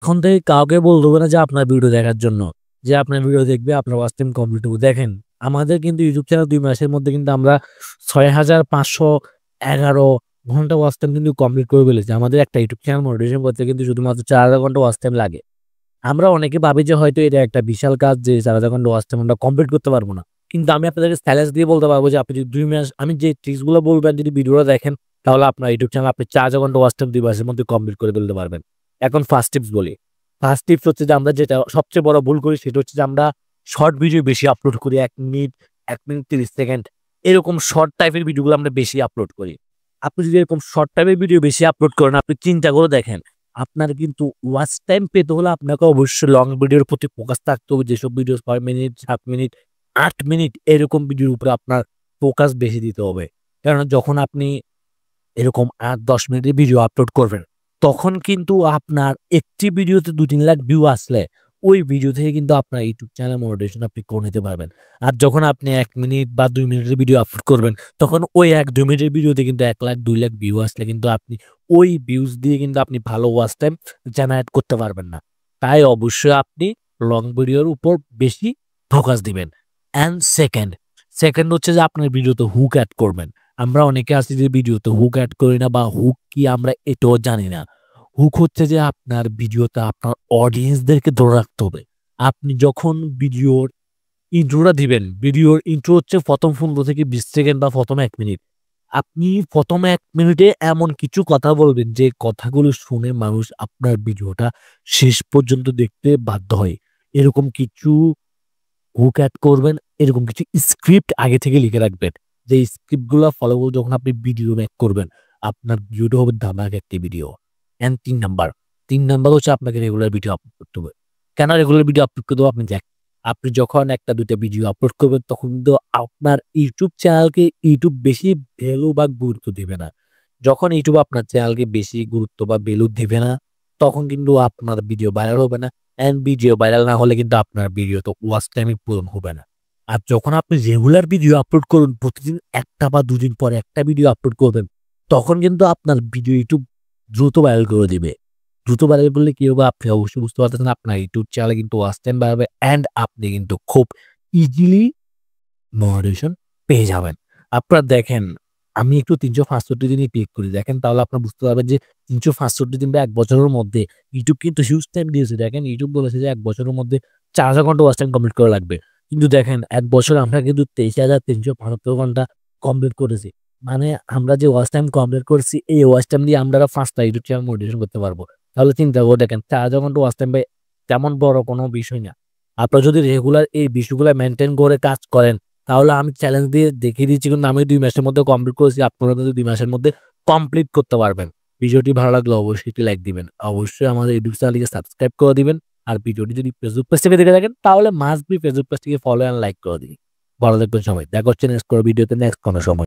এখন থেকে কাউকে বলতে হবে না যে আপনার ভিডিও দেখার জন্য। যে আপনার ভিডিও দেখবে, আপনার ওয়াচ টাইম কমপ্লিট হবে। দেখেন, আমাদের কিন্তু ইউটিউব চ্যানেল ২ মাসের মধ্যে কিন্তু আমরা ৬,৫১১ ঘন্টা ওয়াচ টাইম কিন্তু কমপ্লিট করে ফেলেছি। আমাদের একটা ইউটিউব চ্যানেল মনিটাইজেশন করতে কিন্তু শুধুমাত্র ৪,০০০ ঘন্টা ওয়াচ টাইম লাগে। আমরা অনেকে ভাবি যে হয়তো এটা একটা বিশাল কাজ যে ৪,০০০ ঘন্টা ওয়াচ টাইম আমরা কমপ্লিট করতে পারব না। কিন্তু আমি আপনাদেরকে চ্যালেঞ্জ দিয়ে বলতে পারব যে আপনি যদি ২ মাস আমি যে ট্রিকস গুলো বলবেন যদি ভিডিওটা দেখেন, তাহলে আপনার ইউটিউব চ্যানেল আপনি ৪,০০০ ঘন্টা ওয়াচ টাইম ২ মাসের মধ্যে কমপ্লিট করে ফেলতে পারবেন। এখন ফার্স্ট টিপস বলি। ফার্স্ট টিপস হচ্ছে যে আমরা যেটা সবচেয়ে বড় ভুল করি সেটা হচ্ছে যে আমরা শর্ট ভিডিও বেশি আপলোড করি। ১ মিনিট, ১ মিনিট ৩০ সেকেন্ড এরকম শর্ট টাইপের ভিডিওগুলো আমরা বেশি আপলোড করি। আপনি যদি এরকম শর্ট টাইপের ভিডিও বেশি আপলোড করেন, আপনি চিন্তা করে দেখেন আপনার কিন্তু ওয়াচ টাইম পেতে হলে আপনাকে অবশ্যই লং ভিডিওর প্রতি ফোকাস থাকতে হবে। যেসব ভিডিও ৬ মিনিট, ৭ মিনিট, ৮ মিনিট এরকম ভিডিওর উপরে আপনার ফোকাস বেশি দিতে হবে। কেননা যখন আপনি এরকম ৮-১০ মিনিটের ভিডিও আপলোড করবেন, তখন কিন্তু আপনার একটি ভিডিওতে ২-৩ লাখ ভিউ আসলে ওই ভিডিও থেকে কিন্তু আপনার ইউটিউব চ্যানেল মনিটাইজেশন আপনি করে নিতে পারবেন। আর যখন আপনি ১ মিনিট বা ২ মিনিটের ভিডিও আপলোড করবেন, তখন ওই ১-২ মিনিটের ভিডিওতে কিন্তু ১ লাখ, ২ লাখ ভিউ আসলে কিন্তু আপনি ওই ভিউজ দিয়ে কিন্তু আপনি ভালো ওয়াচ টাইম জেনারেট করতে পারবেন না। তাই অবশ্যই আপনি লং ভিডিওর উপর বেশি ফোকাস দিবেন। অ্যান্ড সেকেন্ড হচ্ছে যে আপনার ভিডিওতে হুক এড করবেন। আমরা অনেকে আছি যে ভিডিওতে হুক এড করি না বা হুক কি আমরা এটাও জানি না। হুক হচ্ছে যে আপনার ভিডিওতে আপনার অডিয়েন্সদেরকে ধরে রাখতে হবে। আপনি যখন ভিডিওর ইন্ট্রোটা দিবেন, ভিডিওর ইন্ট্রো হচ্ছে ১ম ১৫ থেকে ২০ সেকেন্ড বা ১ম ১ মিনিট। আপনি ১ম ১ মিনিটে এমন কিছু কথা বলবেন যে কথাগুলো শুনে মানুষ আপনার ভিডিওটা শেষ পর্যন্ত দেখতে বাধ্য হয়। এরকম কিছু হুক এড করবেন, এরকম কিছু স্ক্রিপ্ট আগে থেকে লিখে রাখবেন। যে স্ক্রিপ্টগুলা ফলো করে যখন আপনি ভিডিও মেক করবেন, আপনার ভিডিওটা হবে ধামাকা একটি ভিডিও। অ্যান্ড ৩ নাম্বার হচ্ছে আপনাকে রেগুলার ভিডিও আপলোড করতে হবে। কেন রেগুলার ভিডিও আপলোড করতে হবে? আপনি যখন ১ টা ২ টা ভিডিও আপলোড করবেন, তখন কিন্তু আপনার ইউটিউব চ্যানেলকে ইউটিউব বেশি ভ্যালু বা গুরুত্ব দিবে না। যখন ইউটিউব আপনার চ্যানেলকে বেশি গুরুত্ব বা ভ্যালু দিবে না, তখন কিন্তু আপনার ভিডিও ভাইরাল হবে না। অ্যান্ড ভিডিও ভাইরাল না হলে কিন্তু আপনার ভিডিও তো ওয়াচ টাইমই পূরণ হবে না। আর যখন আপনি রেগুলার ভিডিও আপলোড করুন, প্রতিদিন ১ টা বা ২ দিন পরে ১ টা ভিডিও আপলোড করবেন, তখন কিন্তু আপনার ভিডিও ইউটিউব দ্রুত ভাইরাল করে দিবে। দ্রুত ভাইরাল করলে কি হবে? আপনি অবশ্যই বুঝতে পারতেছেন আপনার ইউটিউব চ্যানেলে কিন্তু ওয়াচ টাইম বাড়বে অ্যান্ড আপনি কিন্তু খুব ইজিলি মনিটাইজেশন পেয়ে যাবেন। আপনারা দেখেন, আমি একটু ৩৬৫ দিনই ক্লিক করি। দেখেন তাহলে আপনারা বুঝতে পারবেন যে ৩৬৫ দিন বা ১ বছরের মধ্যে ইউটিউব কিন্তু হিউজ টাইম দিয়েছে। দেখেন ইউটিউব বলেছে যে ১ বছরের মধ্যে ৪,০০০ ঘন্টা ওয়াচ টাইম কমপ্লিট করা লাগবে। কিন্তু দেখেন ১ বছরে আমরা কিন্তু ২৩,৩৭৫ ঘন্টা কমপ্লিট করেছি। মানে আমরা যে ওয়াচ টাইম কমপ্লিট করেছি, এই ওয়াচ টাইম দিয়ে আমরা ৫ টা ইউটিউব চ্যানেল মনিটাইজেশন করতে পারবো। তাহলে চিন্তা করে দেখেন ৪,০০০ ঘন্টা ওয়াচ টাইম ভাই তেমন বড় কোনো বিষয় না। আপনারা যদি রেগুলার এই বিষয়গুলা মেইনটেইন করে কাজ করেন, তাহলে আমি চ্যালেঞ্জ দিয়ে দেখিয়ে দিচ্ছি কিন্তু আমি ২ মাসের মধ্যে কমপ্লিট করেছি। আপনারা কিন্তু ২ মাসের মধ্যে কমপ্লিট করতে পারবেন। ভিডিওটি ভালো লাগলে অবশ্যই একটি লাইক দিবেন। অবশ্যই আমাদের ইউটিউব চ্যানেলটিকে সাবস্ক্রাইব করে দিবেন। আর ভিডিওটি যদি ফেসবুক পেজ থেকে দেখে থাকেন, তাহলে মাস্ট বি ফেসবুক পেজটিকে ফলো অ্যান্ড লাইক করে দিন। ভালো থাকবেন সবাই। দেখা হচ্ছে নেক্সট কোনো ভিডিওতে নেক্সট কোনো সময়।